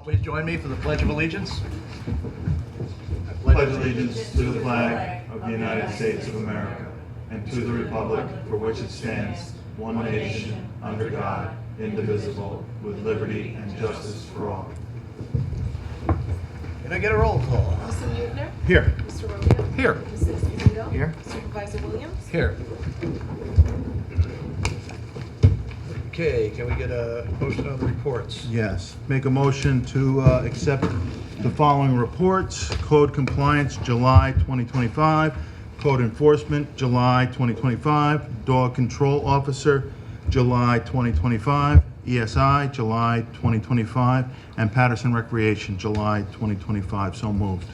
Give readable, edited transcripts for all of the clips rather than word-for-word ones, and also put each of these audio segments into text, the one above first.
Please join me for the Pledge of Allegiance. I pledge allegiance to the flag of the United States of America and to the republic for which it stands, one nation, under God, indivisible, with liberty and justice for all. Can I get a roll call? Mr. Mutner? Here. Mr. Romeo? Here. Mrs. Esposito? Here. Supervisor Williams? Here. Okay, can we get a motion on the reports? Yes. Make a motion to accept the following reports. Code compliance, July 2025. Code enforcement, July 2025. Dog control officer, July 2025. ESI, July 2025. And Patterson Recreation, July 2025. So moved.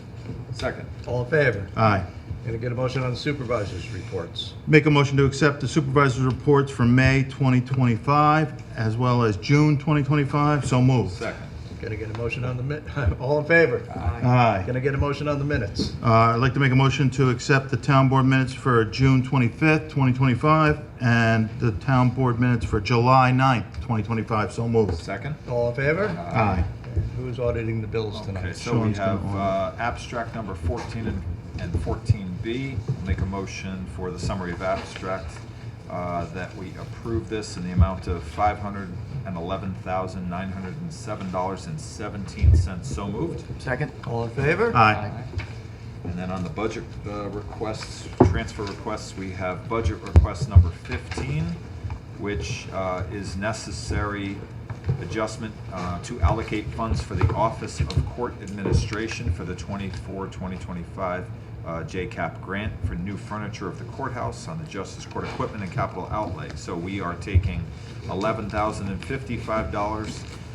Second. All in favor? Aye. Can I get a motion on the supervisors' reports? Make a motion to accept the supervisor's reports for May 2025 as well as June 2025. So moved. Second. Can I get a motion on the all in favor? Aye. Can I get a motion on the minutes? I'd like to make a motion to accept the town board minutes for June 25th, 2025, and the town board minutes for July 9th, 2025. So moved. Second. All in favor? Aye. Who's auditing the bills Okay, tonight? so we Sean's gonna have order. abstract number 14 and 14B. Make a motion for the summary of abstract that we approve this in the amount of $511,907.17. So moved. Second. All in favor? Aye. And then on the budget requests, transfer requests, we have budget request number 15, which is necessary adjustment to allocate funds for the Office of Court Administration for the 2024-2025 JCAP grant for new furniture of the courthouse on the Justice Court equipment and capital outlay. So we are taking $11,055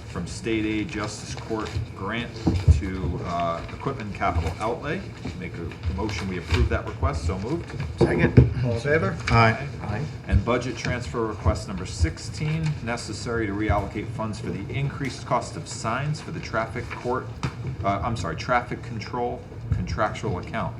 from state aid Justice Court grant to equipment and capital outlay. Make a motion, we approve that request. So moved. Second. All in favor? Aye. Aye. And budget transfer request number 16, necessary to reallocate funds for the increased cost of signs for the traffic control contractual account.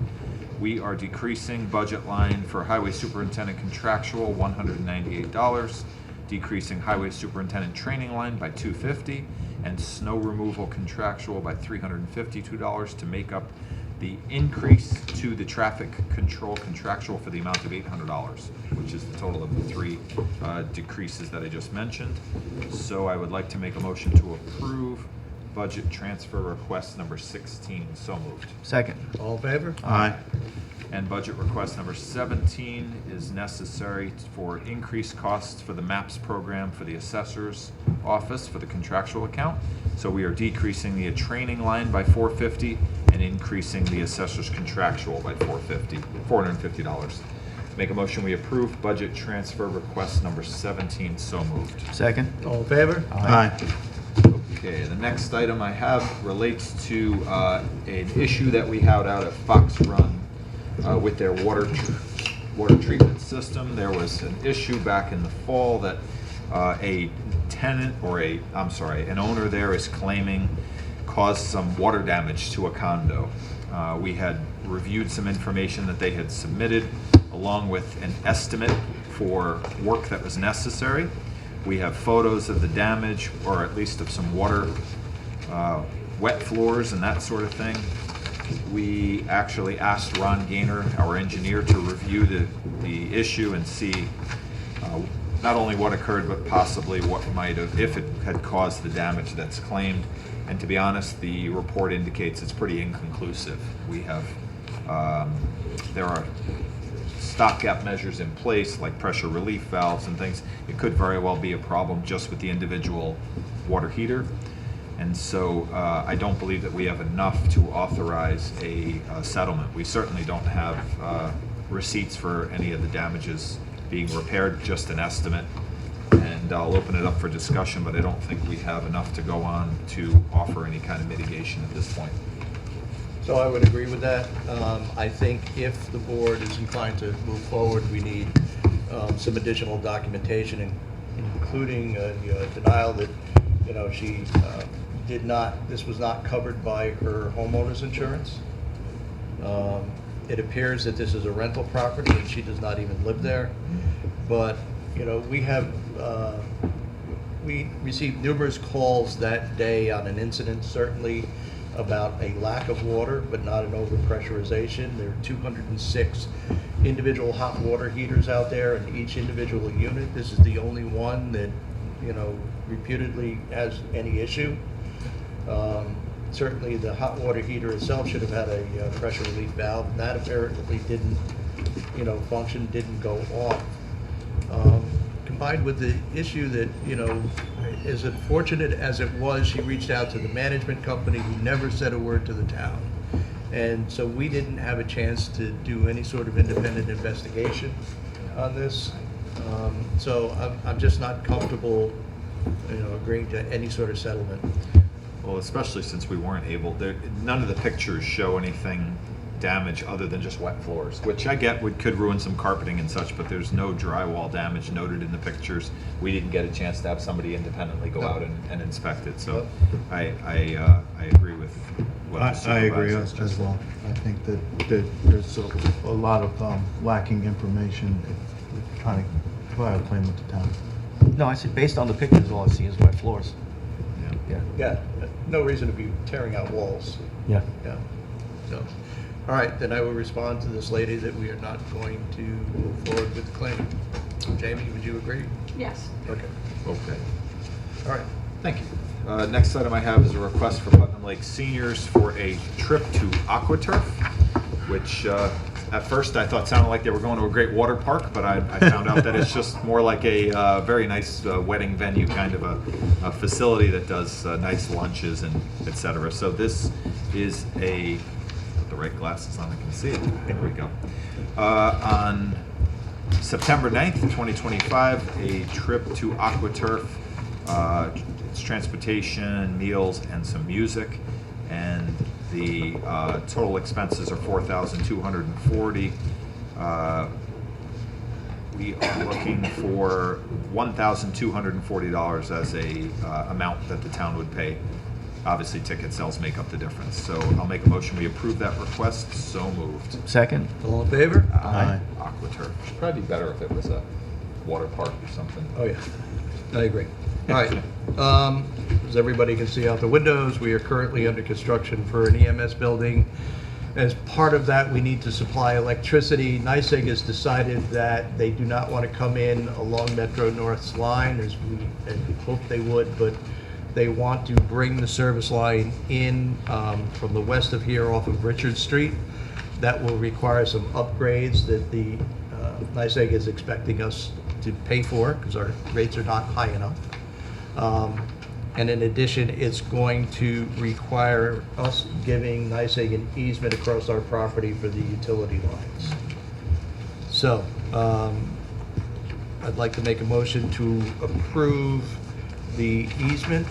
We are decreasing budget line for highway superintendent contractual $198, decreasing highway superintendent training line by $250, and snow removal contractual by $352 to make up the increase to the traffic control contractual for the amount of $800, which is the total of the three decreases that I just mentioned. So I would like to make a motion to approve budget transfer request number 16. So moved. Second. All in favor? Aye. And budget request number 17 is necessary for increased costs for the MAPS program for the assessor's office for the contractual account. So we are decreasing the training line by $450 and increasing the assessor's contractual by $450. Make a motion, we approve budget transfer request number 17. So moved. Second. All in favor? Aye. Okay, the next item I have relates to an issue that we had out at Fox Run with their water treatment system. There was an issue back in the fall that an owner there is claiming caused some water damage to a condo. We had reviewed some information that they had submitted along with an estimate for work that was necessary. We have photos of the damage, or at least of some water, wet floors and that sort of thing. We actually asked Ron Gaynor, our engineer, to review the issue and see not only what occurred, but possibly what might have, if it had caused the damage that's claimed. And to be honest, the report indicates it's pretty inconclusive. We have, there are stopgap measures in place, like pressure relief valves and things. It could very well be a problem just with the individual water heater. And so I don't believe that we have enough to authorize a settlement. We certainly don't have receipts for any of the damages being repaired, just an estimate. And I'll open it up for discussion, but I don't think we have enough to go on to offer any kind of mitigation at this point. So I would agree with that. I think if the board is inclined to move forward, we need some additional documentation, including a denial that, she this was not covered by her homeowner's insurance. It appears that this is a rental property and she does not even live there. But, we have we received numerous calls that day on an incident, certainly about a lack of water, but not an overpressurization. There are 206 individual hot water heaters out there in each individual unit. This is the only one that, reputedly has any issue. Certainly, the hot water heater itself should have had a pressure relief valve, and that apparently didn't, function, didn't go off. Combined with the issue that, as unfortunate as it was, she reached out to the management company who never said a word to the town. And so we didn't have a chance to do any sort of independent investigation on this. So I'm just not comfortable, agreeing to any sort of settlement. Well, especially since we weren't able, none of the pictures show anything damage other than just wet floors, which I get could ruin some carpeting and such, but there's no drywall damage noted in the pictures. We didn't get a chance to have somebody independently go out and inspect it, so I agree with what the I agree supervisor as just well. I think that there's a lot of lacking information. Trying to file a claim with the town. No, I said, based on the pictures, all I see is wet floors. Yeah. Yeah, no reason to be tearing out walls. Yeah. Yeah. So, all right, then I will respond to this lady that we are not going to move forward with the claim. Jamie, would you agree? Yes. Okay. Okay. All right, thank you. Next item I have is a request for Putnam Lake seniors for a trip to AquaTurf, which at first I thought sounded like they were going to a great water park, but I found out that it's just more like a very nice wedding venue kind of a facility that does nice lunches and et cetera. So this is put the right glasses on, I can see it. There we go. On September 9th, 2025, a trip to AquaTurf. It's transportation, meals, and some music. And the total expenses are $4,240. We are looking for $1,240 as a amount that the town would pay. Obviously, ticket sales make up the difference. So I'll make a motion, we approve that request. So moved. Second? All in favor? Aye. AquaTurf. Should probably be better if it was a water park or something. Oh, yeah, I agree. All right, as everybody can see out the windows, we are currently under construction for an EMS building. As part of that, we need to supply electricity. NYSEG has decided that they do not want to come in along Metro North's line, as we had hoped they would, but they want to bring the service line in from the west of here off of Richard Street. That will require some upgrades that the NYSEG is expecting us to pay for because our rates are not high enough. And in addition, it's going to require us giving NYSEG an easement across our property for the utility lines. So, I'd like to make a motion to approve the easement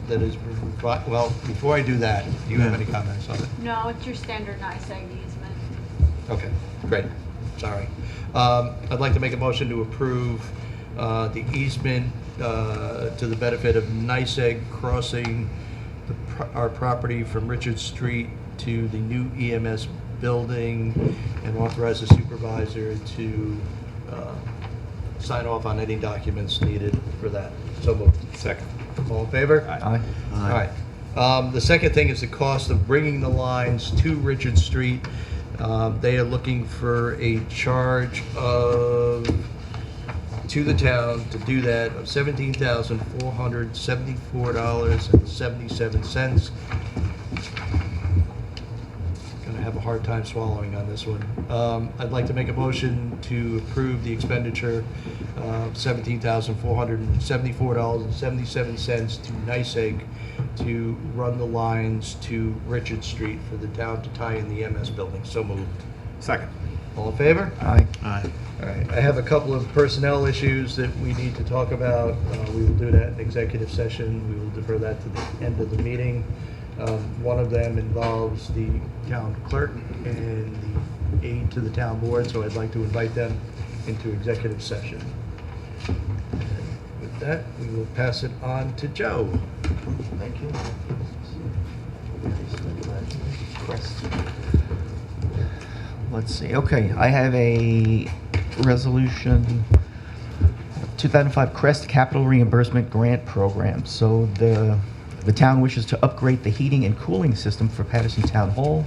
that is, well, before I do that, do you have any comments on it? No, it's your standard NYSEG easement. Okay, great, sorry. I'd like to make a motion to approve the easement to the benefit of NYSEG crossing our property from Richard Street to the new EMS building and authorize the supervisor to sign off on any documents needed for that. So moved. Second. All in favor? Aye. All right. The second thing is the cost of bringing the lines to Richard Street. They are looking for a charge of, to the town to do that, of $17,474.77. Gonna have a hard time swallowing on this one. I'd like to make a motion to approve the expenditure of $17,474.77 to NYSEG to run the lines to Richard Street for the town to tie in the MS building. So moved. Second. All in favor? Aye. Aye. All right, I have a couple of personnel issues that we need to talk about. We will do that in executive session. We will defer that to the end of the meeting. One of them involves the town clerk and the aide to the town board, so I'd like to invite them into executive session. And with that, we will pass it on to Joe. Thank you. Let's see, okay, I have a resolution 2005 CREST Capital Reimbursement Grant Program. So the town wishes to upgrade the heating and cooling system for Patterson Town Hall.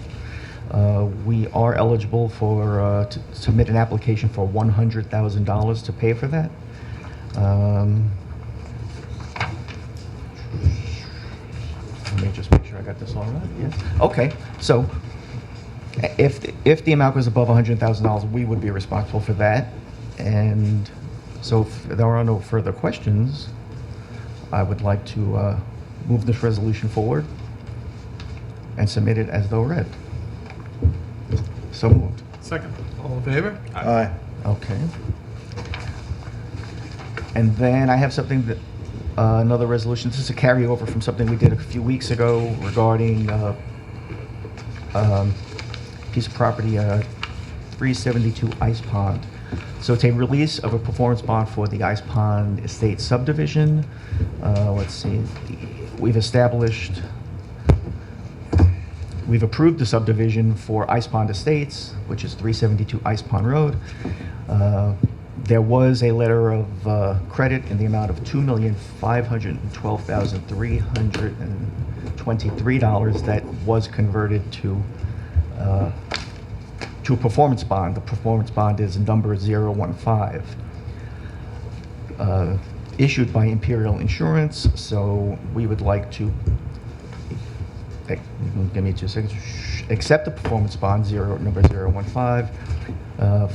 We are eligible to submit an application for $100,000 to pay for that. Let me just make sure I got this all right. Yes. Okay. So if the amount goes above $100,000, we would be responsible for that. And so if there are no further questions, I would like to move this resolution forward and submit it as though read. So moved. Second. All in favor? Aye. Okay. And then I have something that, another resolution. This is a carryover from something we did a few weeks ago regarding piece of property, 372 Ice Pond. So it's a release of a performance bond for the Ice Pond Estate subdivision. Let's see, we've approved the subdivision for Ice Pond Estates, which is 372 Ice Pond Road. There was a letter of credit in the amount of $2,512,323 that was converted to a performance bond. The performance bond is number 015, issued by Imperial Insurance. So we would like to, give me 2 seconds, accept the performance bond number 015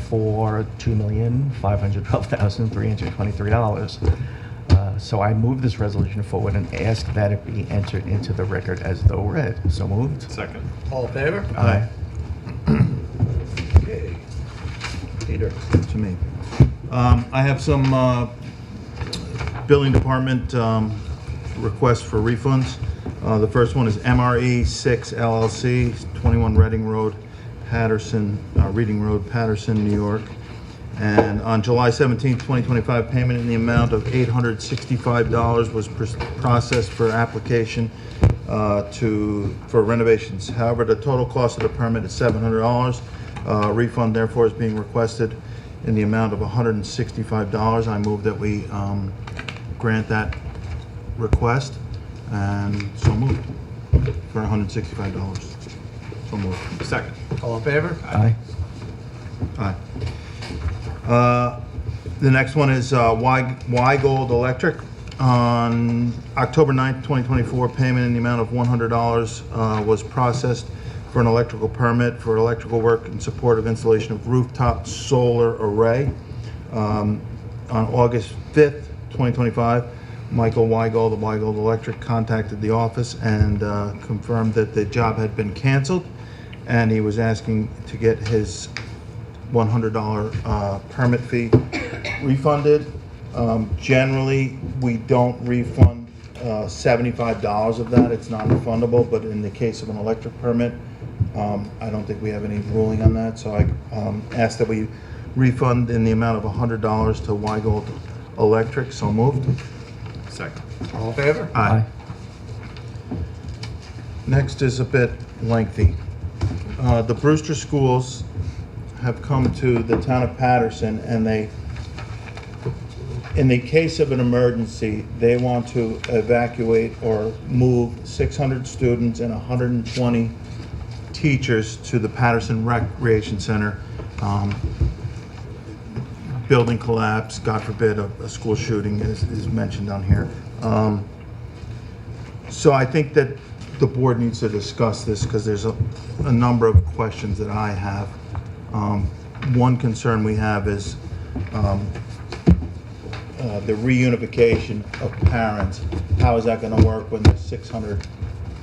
for $2,512,323. So I move this resolution forward and ask that it be entered into the record as though read. So moved. Second. All in favor? Aye. Okay. Peter? To me. I have some building department requests for refunds. The first one is MRE 6 LLC, 21 Reading Road, Reading Road, Patterson, New York. And on July 17, 2025, payment in the amount of $865 was processed for application for renovations. However, the total cost of the permit is $700. Refund therefore is being requested in the amount of $165. I move that we grant that request, and so moved for $165. So moved. Second. All in favor? Aye. Aye. The next one is Y Gold Electric. On October 9th, 2024, payment in the amount of $100 was processed for an electrical permit for electrical work in support of installation of rooftop solar array. On August 5th, 2025, Michael Weigold of Weigold Electric contacted the office and confirmed that the job had been canceled, and he was asking to get his $100 permit fee refunded. Generally, we don't refund $75 of that. It's non-refundable, but in the case of an electric permit, I don't think we have any ruling on that, so I ask that we refund in the amount of $100 to Weigold Electric. So moved. Second. All in favor? Aye. Next is a bit lengthy. The Brewster schools have come to the town of Patterson, and in the case of an emergency, they want to evacuate or move 600 students and 120 teachers to the Patterson Recreation Center. Building collapse, God forbid, a school shooting is mentioned on here. So I think that the board needs to discuss this because there's a number of questions that I have. One concern we have is the reunification of parents. How is that going to work when there's 600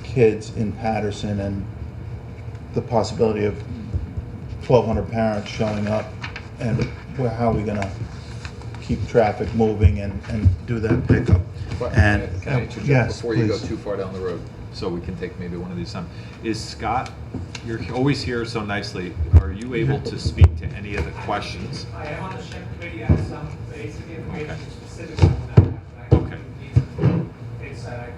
kids in Patterson and the possibility of 1,200 parents showing up? And how are we going to keep traffic moving and do that pickup? And Can I interject yes, before you go please. too far down the road? So we can take maybe one of these. Is Scott, you're always here so nicely, are you able to speak to any of the questions? I am on the SHIP committee, I have some basic information Okay. specific on that, but I Okay. it's that I can.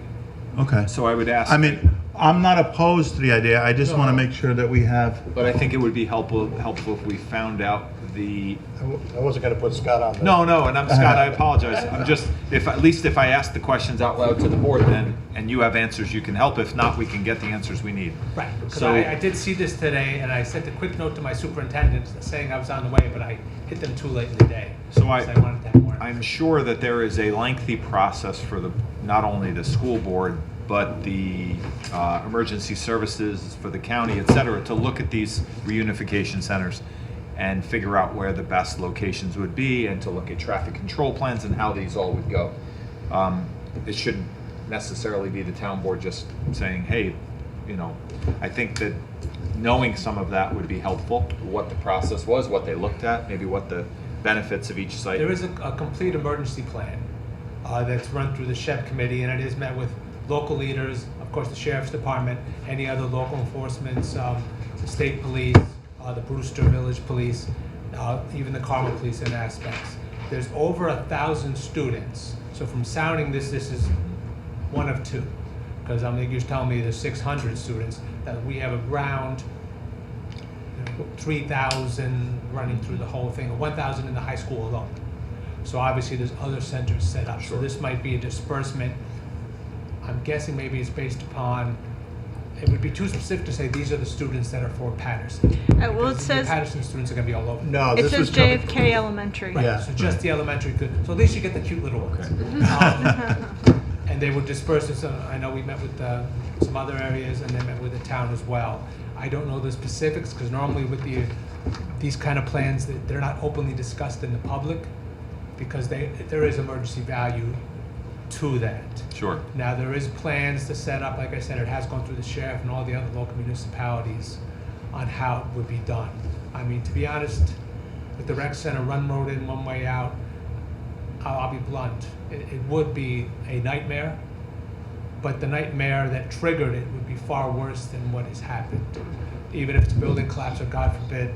Okay. So I would ask. I mean, I'm not opposed to the idea. I just want to No. make sure that we have. But I think it would be helpful if we found out the I wasn't gonna put Scott on the. No, and I'm Scott, I apologize. I'm just, at least if I ask the questions out loud to the board then, and you have answers, you can help. If not, we can get the answers we need. Right, because So- I did see this today, and I sent a quick note to my superintendent saying I was on the way, but I hit them too late in the day. So wanted to have more. I'm sure that there is a lengthy process for not only the school board, but the emergency services for the county, et cetera, to look at these reunification centers and figure out where the best locations would be, and to look at traffic control plans and how these all would go. It shouldn't necessarily be the town board just saying, hey, I think that knowing some of that would be helpful, what the process was, what they looked at, maybe what the benefits of each site. There is a complete emergency plan that's run through the SHEP committee, and it is met with local leaders, of course, the sheriff's department, any other local enforcements, the state police, the Brewster Village Police, even the Carmel Police in aspects. There's over 1,000 students. So from sounding this is one of two. Because I think you're telling me there's 600 students, that we have around 3,000 running through the whole thing, or 1,000 in the high school alone. So obviously there's other centers set up. So this might be a disbursement. I'm guessing maybe it's based upon, it would be too specific to say these are the students that are for Patterson. Well, it Because the says, Patterson students are gonna be all over. No, it this was says coming. JFK Elementary. Right, Yeah. so just the elementary, so at least you get the cute little ones. And they would disperse this, I know we met with some other areas, and they met with the town as well. I don't know the specifics, because normally with these kind of plans, they're not openly discussed in the public, because there is emergency value to that. Sure. Now, there is plans to set up, like I said, it has gone through the sheriff and all the other local municipalities on how it would be done. I mean, to be honest, with the rec center, one road in, one way out, I'll be blunt, it would be a nightmare, but the nightmare that triggered it would be far worse than what has happened. Even if it's a building collapse or, God forbid,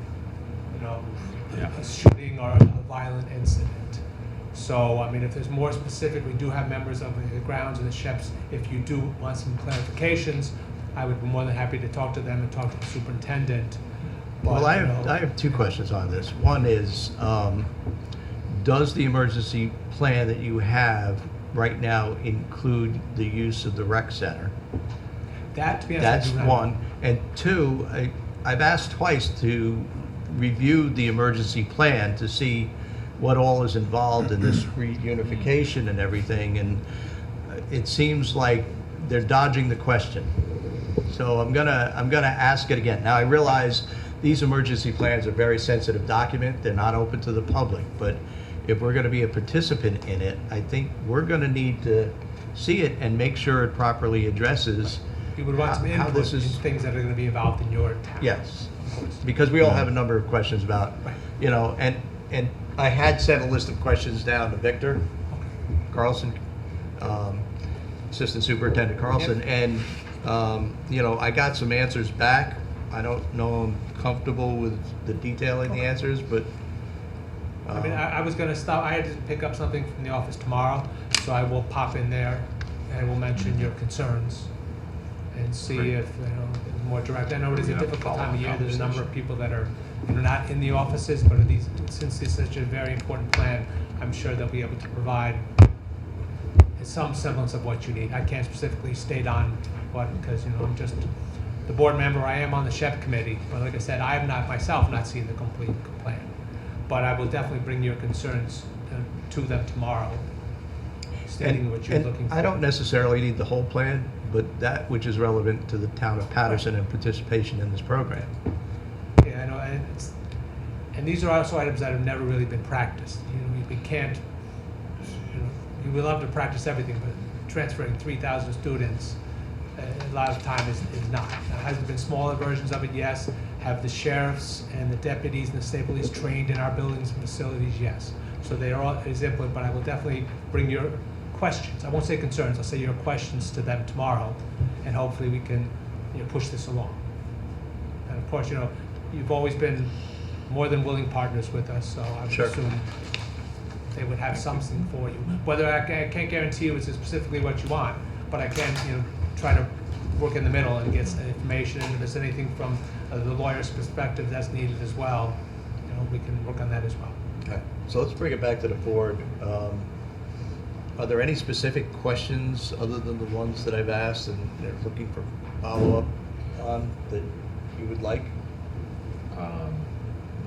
a shooting or a violent incident. So, I mean, if there's more specific, we do have members of the grounds and the SHEPs. If you do want some clarifications, I would be more than happy to talk to them and talk to the superintendent. But, Well, I have two questions on this. One is, does the emergency plan that you have right now include the use of the rec center? that, to be honest, I That's do not- one. And two, I've asked twice to review the emergency plan to see what all is involved in this reunification and everything, and it seems like they're dodging the question. So I'm gonna ask it again. Now, I realize these emergency plans are a very sensitive document. They're not open to the public, but if we're gonna be a participant in it, I think we're gonna need to see it and make sure it properly addresses. You would want some how input this in is- things that are gonna be involved in your town. Yes, because we all have a number of questions about, Right. and I had sent a list of questions down to Victor Carlson, Assistant Superintendent Carlson, and, I got some answers back. I don't know I'm comfortable with the detailing the answers, but. I mean, I was gonna stop, I had to pick up something from the office tomorrow, so I will pop in there and I will mention your concerns and see Great. if, it's more direct. I know it is a Yeah, difficult time of year, there's a number of conversation. people that are, not in the offices, but since this is such a very important plan, I'm sure they'll be able to provide some semblance of what you need. I can't specifically state on what, because, I'm just the board member, I am on the SHEP committee, but like I said, I have not, myself, not seen the complete plan. But I will definitely bring your concerns to them tomorrow, stating what you're looking for. I don't necessarily need the whole plan, but that which is relevant to the town of Patterson and participation in this program. Yeah, I know, and these are also items that have never really been practiced. We can't, we would love to practice everything, but transferring 3,000 students, a lot of time is not. Now, has there been smaller versions of it? Yes. Have the sheriffs and the deputies and the state police trained in our buildings and facilities? Yes. So they are all, is input, but I will definitely bring your questions. I won't say concerns, I'll say your questions to them tomorrow, and hopefully we can, push this along. And of course, you've always been more than willing partners with us, so I would Sure. assume they would have something for you. Whether I can't guarantee you it's specifically what you want, but I can, try to work in the middle and get some information, and if there's anything from the lawyer's perspective that's needed as well, we can work on that as well. Okay, so let's bring it back to the board. Are there any specific questions other than the ones that I've asked and they're looking for follow-up on that you would like?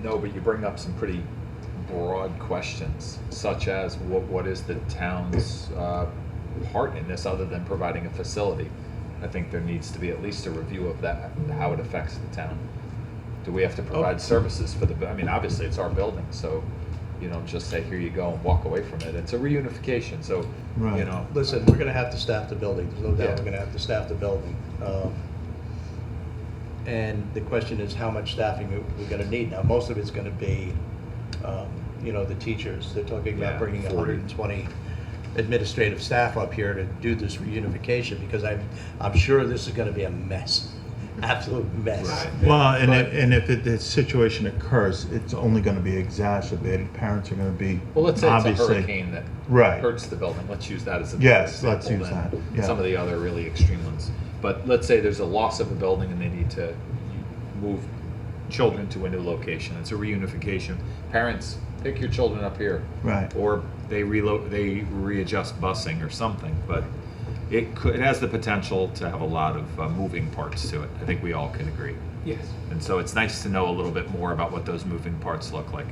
No, but you bring up some pretty broad questions, such as what is the town's part in this other than providing a facility? I think there needs to be at least a review of that, how it affects the town. Do we have to provide services for I mean, obviously, it's our building, so you don't just say, here you go, and walk away from it. It's a reunification, so, you Right. know. Listen, we're gonna have to staff the building, there's no doubt Yeah. we're gonna have to staff the building. And the question is how much staffing we're gonna need. Now, most of it's gonna be, the teachers. They're talking about Yeah, bringing 40. 120 administrative staff up here to do this reunification, because I'm sure this is gonna be a mess, absolute mess. Right. Well, But- and if this situation occurs, it's only going to be exacerbated. Parents are going to be Well, let's say it's a obviously hurricane that Right. hurts the building. Let's use that as a Yes, better let's example use than that, yeah. some of the other really extreme ones. But let's say there's a loss of a building and they need to move children to a new location. It's a reunification. Parents, pick your children up here. Right. Or they readjust busing or something. But it has the potential to have a lot of moving parts to it. I think we all can agree. Yes. And so it's nice to know a little bit more about what those moving parts look like.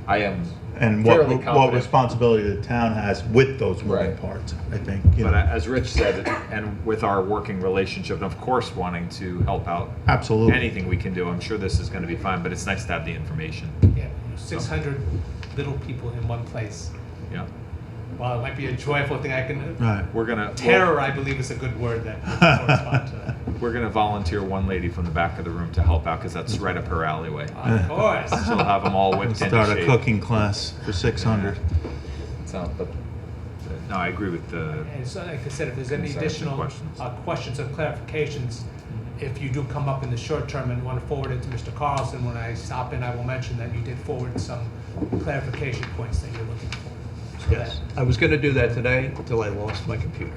I am and fairly what confident. responsibility the town has with those moving Right. parts. I think. But as Rich said, and with our working relationship, and of course wanting to help out Absolutely. anything we can do, I'm sure this is going to be fine, but it's nice to have the information. Yeah, 600 little people in one place. Yeah. While it might be a joyful thing, I can, Right. We're going to terror, I believe, is a good word that would correspond to that. We're going to volunteer one lady from the back of the room to help out because that's right up her alleyway. Of course. She'll have them all whipped into Start a shape. cooking class for 600. So, but no, I agree with the. And so, like I said, if there's any Concerns and additional questions. questions or clarifications, if you do come up in the short term and want to forward it to Mr. Carlson, when I stop in, I will mention that you did forward some clarification points that you're looking for. So Yes, I was gonna do that today until I lost my computer.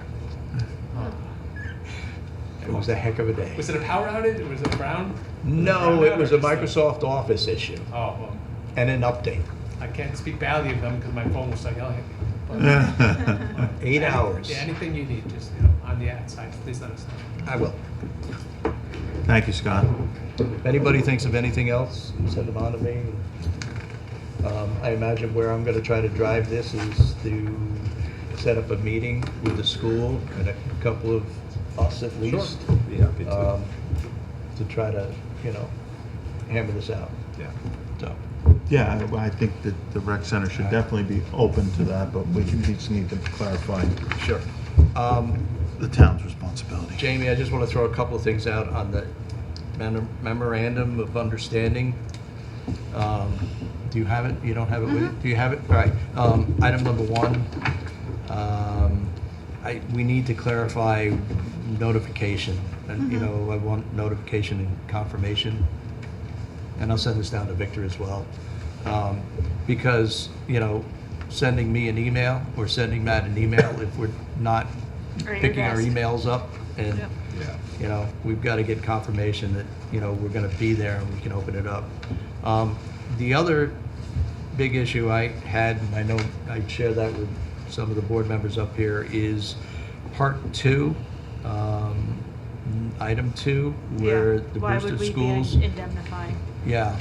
It was a heck of a day. Was it a power outage or was it brown? No, it was a Brown outage or just Microsoft Office issue Oh, well, and an update. I can't speak badly of them because my phone was like yelling at me. But 8 hours. Yeah, anything you need, just, on the outside, please let us know. I will. Thank you, Scott. If anybody thinks of anything else, send them on to me. I imagine where I'm gonna try to drive this is to set up a meeting with the school and a couple of us at least. Be happy to. To try to, hammer this out, Yeah. so. Yeah, I think that the rec center should definitely be open to that, but we just need to clarify Sure. the town's responsibility. Jamie, I just want to throw a couple of things out on the memorandum of understanding. Do you have it? You don't have it with you? Do you have it? All right. Item number 1, we need to clarify notification. And, I want notification and confirmation. And I'll send this down to Victor as well. Because, sending me an email or sending Matt an email, if we're not Or your picking our desk. emails up and, Yep. Yeah. we've got to get confirmation that, we're going to be there and we can open it up. The other big issue I had, and I know I share that with some of the board members up here, is Part 2, Item 2, where Yeah. the Why Brewster would we be schools, indemnifying? yeah,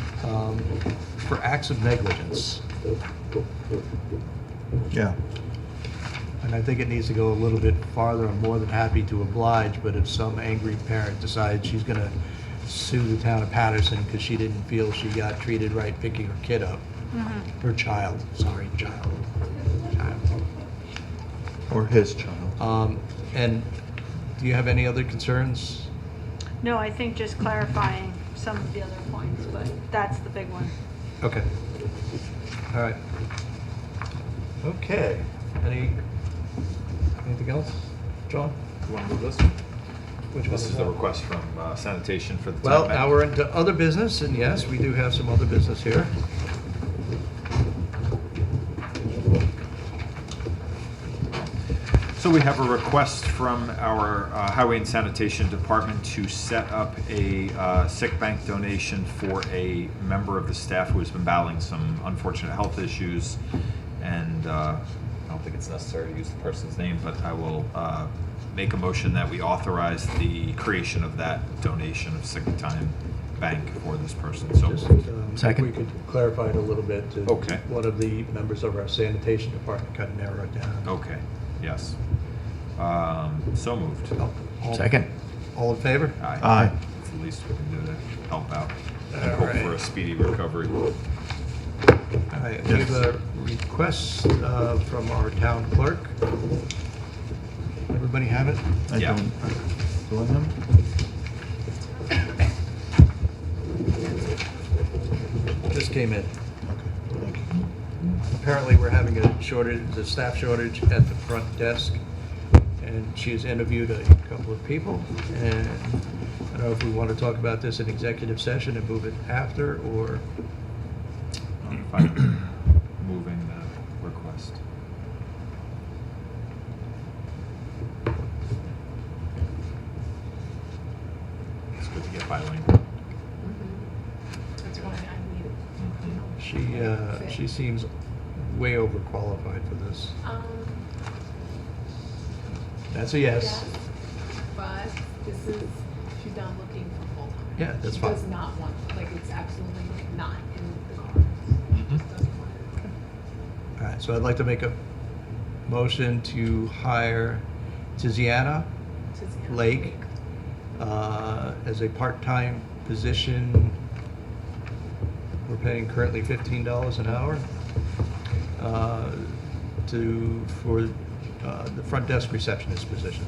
for acts of negligence. Yeah. And I think it needs to go a little bit farther. I'm more than happy to oblige, but if some angry parent decides she's gonna sue the town of Patterson because she didn't feel she got treated right picking her kid up, her child, child. Or his child. And do you have any other concerns? No, I think just clarifying some of the other points, but that's the big one. Okay. All right. Okay. Anything else, John? You want to move this? Which one This is that? the request from sanitation for the town. Well, manager. now we're into other business, and yes, we do have some other business here. So we have a request from our Highway and Sanitation Department to set up a sick bank donation for a member of the staff who has been battling some unfortunate health issues. And I don't think it's necessary to use the person's name, but I will make a motion that we authorize the creation of that donation of sick time bank for this person. So Just, if Second. we could clarify it a little bit. to Okay. One of the members of our sanitation department kind of narrow it down. okay, yes. So moved. All- Second. All in favor? Aye. It's the least we can do to help out and All hope right. for a speedy recovery. All right, we have a request from our town clerk. Everybody have it? I Yeah. don't. Do I have it? This came in. Okay, thank you. Apparently, we're having a shortage, a staff shortage at the front desk, and she has interviewed a couple of people, and I don't know if we want to talk about this in executive session and move it after, or, Fine. Moving the request. It's good to get bilingual. That's why I need it. she seems way overqualified for this. That's a yes. Yes, but this is, she's not looking for full-time. Yeah, that's She fine. does not want, like, it's absolutely not in the cards. She just doesn't want it. All right, so I'd like to make a motion to hire Tiziana Tiziana Lake as a part-time position. We're paying currently $15 an hour for the front desk receptionist position.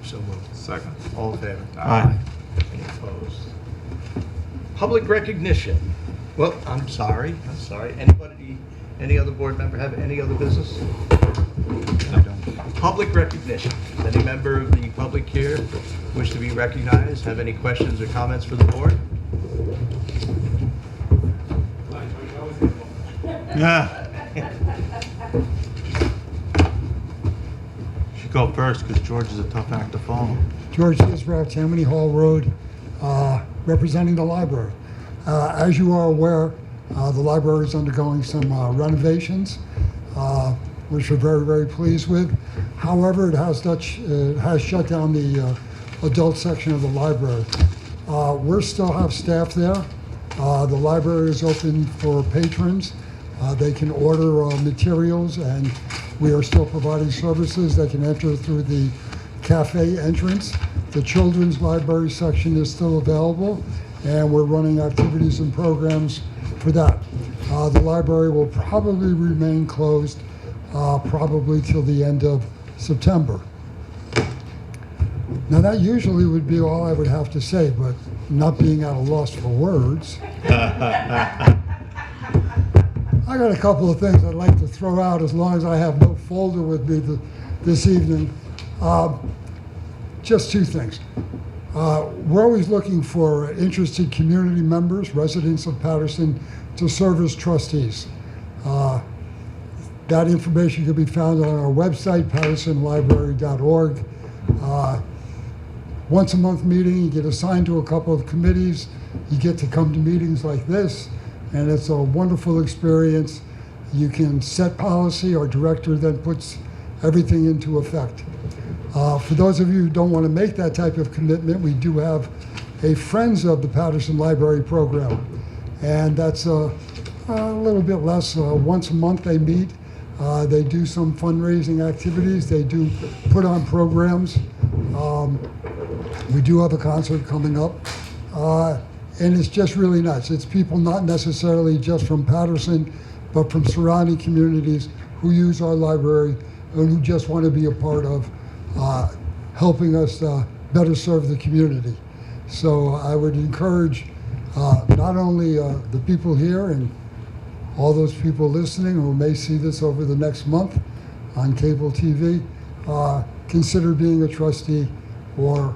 So moved. Second. All in favor? Aye. Any opposed? Public recognition. Well, I'm sorry. Anybody, any other board member have any other business? I don't. Public recognition. Does any member of the public here wish to be recognized? Have any questions or comments for the board? Yeah. Should go first because George is a tough act to follow. George Israel, Tammany Hall Road, representing the library. As you are aware, the library is undergoing some renovations, which we're very, very pleased with. However, it has shut down the adult section of the library. We still have staff there. The library is open for patrons. They can order materials, and we are still providing services. They can enter through the cafe entrance. The children's library section is still available, and we're running activities and programs for that. The library will probably remain closed probably till the end of September. Now, that usually would be all I would have to say, but not being at a loss for words, I got a couple of things I'd like to throw out as long as I have no folder with me this evening. Just two things. We're always looking for interested community members, residents of Patterson, to serve as trustees. That information can be found on our website, pattersonlibrary.org. Once a month meeting, you get assigned to a couple of committees. You get to come to meetings like this, and it's a wonderful experience. You can set policy. Our director then puts everything into effect. For those of you who don't want to make that type of commitment, we do have a Friends of the Patterson Library program, and that's a little bit less. Once a month they meet. They do some fundraising activities. They do put on programs. We do have a concert coming up, and it's just really nice. It's people not necessarily just from Patterson, but from surrounding communities who use our library and who just want to be a part of helping us better serve the community. So I would encourage not only the people here and all those people listening who may see this over the next month on cable TV, consider being a trustee or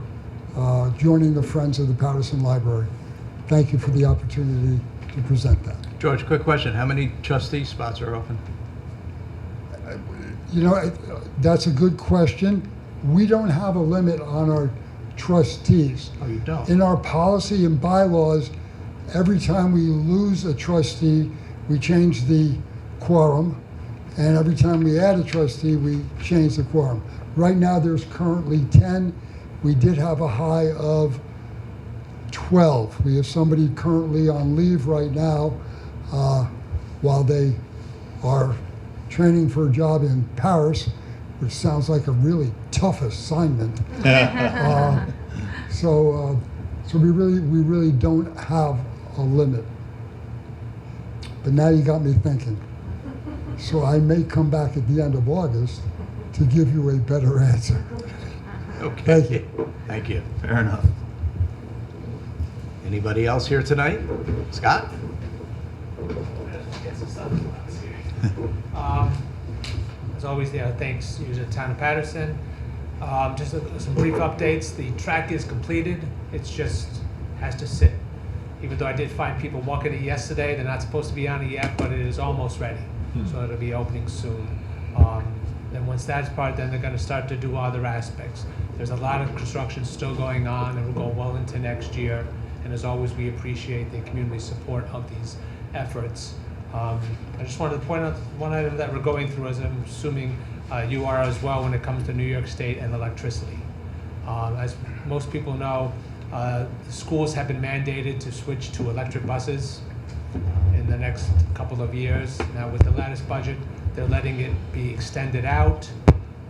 joining the Friends of the Patterson Library. Thank you for the opportunity to present that. George, quick question. How many trustee spots are open? You know, that's a good question. We don't have a limit on our trustees. Oh, you don't? In our policy and bylaws, every time we lose a trustee, we change the quorum, and every time we add a trustee, we change the quorum. Right now, there's currently 10. We did have a high of 12. We have somebody currently on leave right now while they are training for a job in Paris, which sounds like a really tough assignment. So we really don't have a limit. But now you got me thinking. So I may come back at the end of August to give you a better answer. Okay. Thank you. Thank you. Fair enough. Anybody else here tonight? Scott? As always, thanks to the town of Patterson. Just some brief updates. The track is completed. It's just has to sit. Even though I did find people walking it yesterday, they're not supposed to be on it yet, but it is almost ready. So it'll be opening soon. Then once that's part, then they're going to start to do other aspects. There's a lot of construction still going on, and will go well into next year. And as always, we appreciate the community support of these efforts. I just wanted to point out one item that we're going through, as I'm assuming you are as well, when it comes to New York State and electricity. As most people know, the schools have been mandated to switch to electric buses in the next couple of years. Now with the latest budget, they're letting it be extended out.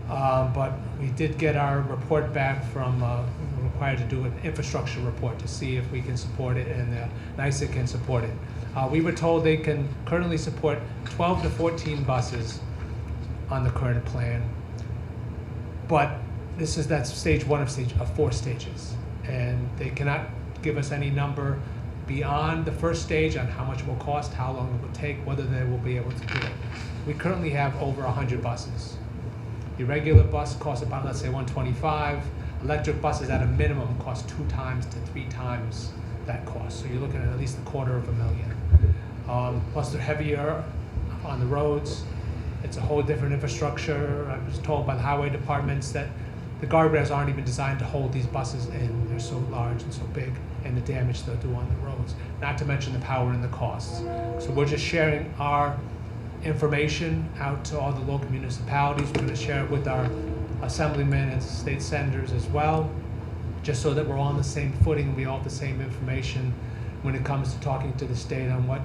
But we did get our report back from, we're required to do an infrastructure report to see if we can support it and NYSEG can support it. We were told they can currently support 12 to 14 buses on the current plan. But that's stage one of 4 stages. And they cannot give us any number beyond the first stage on how much it will cost, how long it will take, whether they will be able to do it. We currently have over 100 buses. The regular bus costs about, let's say, $125. Electric buses at a minimum cost 2 times to 3 times that cost. So you're looking at least $250,000. Plus they're heavier on the roads. It's a whole different infrastructure. I was told by the highway departments that the guardrails aren't even designed to hold these buses in. They're so large and so big, and the damage they'll do on the roads. Not to mention the power and the costs. So we're just sharing our information out to all the local municipalities. We're going to share it with our assemblymen and state senators as well, just so that we're all on the same footing and we all have the same information when it comes to talking to the state on what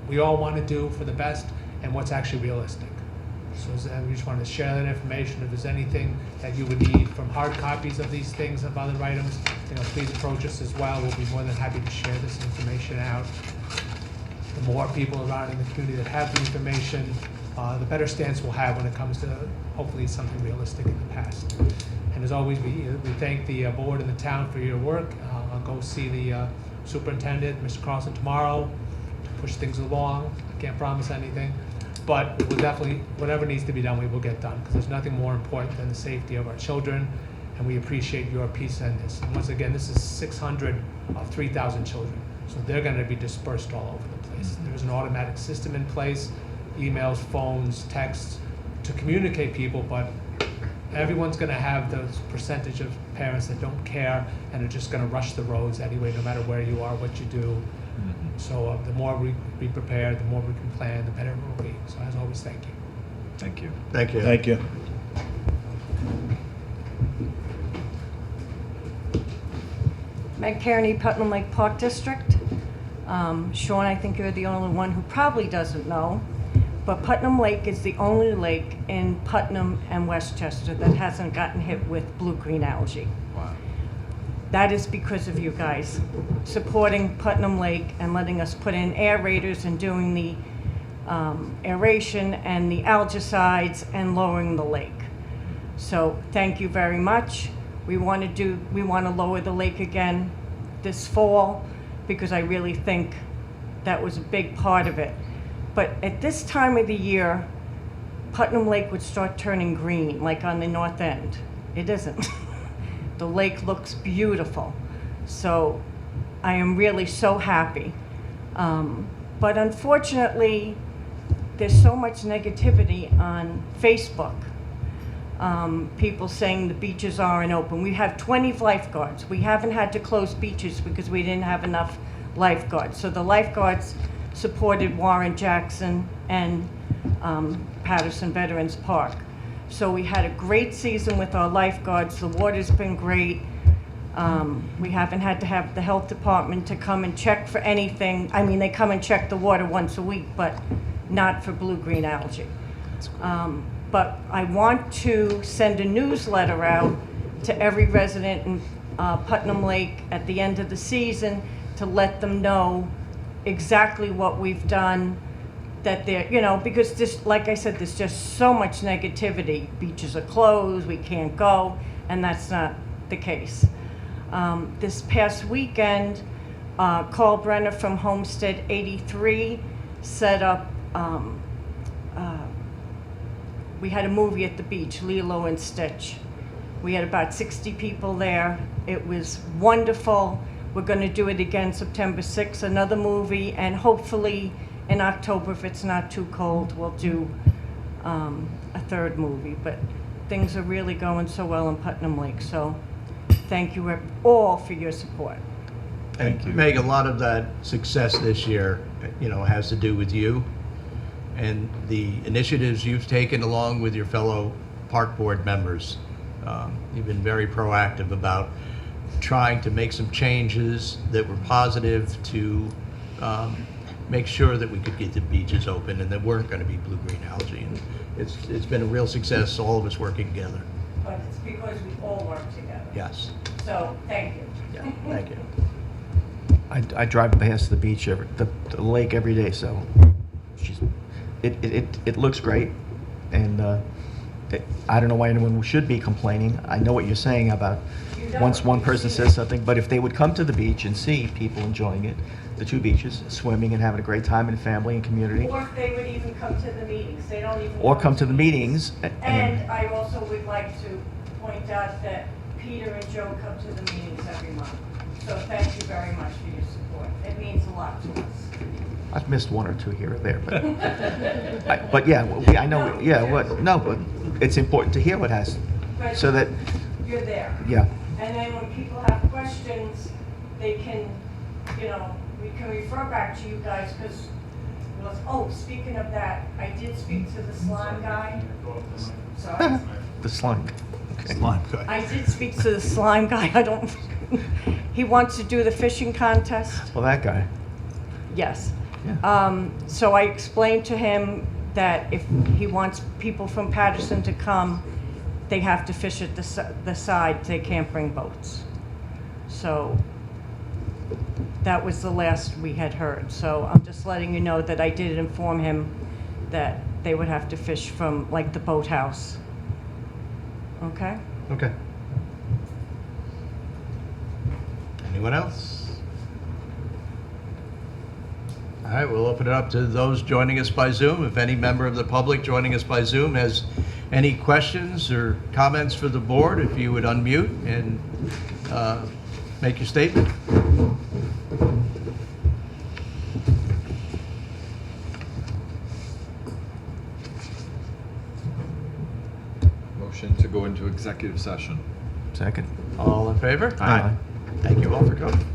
we all want to do for the best and what's actually realistic. So we just wanted to share that information. If there's anything that you would need from hard copies of these things, of other items, please approach us as well. We'll be more than happy to share this information out. The more people around in the community that have the information, the better stance we'll have when it comes to hopefully something realistic in the past. And as always, we thank the board and the town for your work. I'll go see the superintendent, Mr. Carlson, tomorrow to push things along. I can't promise anything, but we'll definitely, whatever needs to be done, we will get done, because there's nothing more important than the safety of our children, and we appreciate your piece in this. And once again, this is 600 of 3,000 children, so they're going to be dispersed all over the place. There's an automatic system in place, emails, phones, texts, to communicate people, but everyone's going to have those percentage of parents that don't care and are just going to rush the roads anyway, no matter where you are, what you do. So the more we be prepared, the more we can plan, the better it will be. So as always, thank you. Thank you. Thank you. Thank you. Meg Kearney, Putnam Lake Park District. Sean, I think you're the only one who probably doesn't know, but Putnam Lake is the only lake in Putnam and Westchester that hasn't gotten hit with blue-green algae. Wow. That is because of you guys supporting Putnam Lake and letting us put in aerators and doing the aeration and the algicides and lowering the lake. So thank you very much. We want to lower the lake again this fall, because I really think that was a big part of it. But at this time of the year, Putnam Lake would start turning green, like on the north end. It isn't. The lake looks beautiful. So I am really so happy. But unfortunately, there's so much negativity on Facebook people saying the beaches aren't open. We have 20 lifeguards. We haven't had to close beaches because we didn't have enough lifeguards. So the lifeguards supported Warren Jackson and Patterson Veterans Park. So we had a great season with our lifeguards. The water's been great. We haven't had to have the health department to come and check for anything. I mean, they come and check the water once a week, but not for blue-green algae. But I want to send a newsletter out to every resident in Putnam Lake at the end of the season to let them know exactly what we've done, that they're, you know, because this, like I said, there's just so much negativity. Beaches are closed, we can't go, and that's not the case. This past weekend, Carl Brenner from Homestead 83 set up, we had a movie at the beach, Lilo and Stitch. We had about 60 people there. It was wonderful. We're going to do it again September 6th, another movie, and hopefully in October, if it's not too cold, we'll do a third movie. But things are really going so well in Putnam Lake, so thank you all for your support. Thank you. Meg, a lot of that success this year, you know, has to do with you and the initiatives you've taken along with your fellow park board members. You've been very proactive about trying to make some changes that were positive to make sure that we could get the beaches open and there weren't going to be blue-green algae. And it's been a real success, all of us working together. But it's because we all work together. Yes. So, thank you. Yeah, thank you. I drive past the beach, the lake every day, so it looks great, and I don't know why anyone should be complaining. I know what you're saying about once one person says something, but if they would come to the beach and see people enjoying it, the two beaches, swimming and having a great time in family and community, Or if they would even come to the meetings, they don't even. or come to the meetings. And I also would like to point out that Peter and Joe come to the meetings every month. So thank you very much for your support. It means a lot to us. I've missed one or two here or there, but but yeah, I know. Yeah, but it's important to hear what has, But so that you're there. yeah. And then when people have questions, they can, you know, we can refer back to you guys, because, oh, speaking of that, I did speak to the slime guy. Sorry. The slime. Okay. Slime guy. I did speak to the slime guy. I don't, he wants to do the fishing contest. Well, that guy. Yes. Yeah. So I explained to him that if he wants people from Patterson to come, they have to fish at the side. They can't bring boats. So that was the last we had heard. So I'm just letting you know that I did inform him that they would have to fish from, like, the boathouse. Okay? Okay. Anyone else? All right, we'll open it up to those joining us by Zoom. If any member of the public joining us by Zoom has any questions or comments for the board, if you would unmute and make your statement. Motion to go into executive session. Second. All in favor? Aye. Thank you all for coming.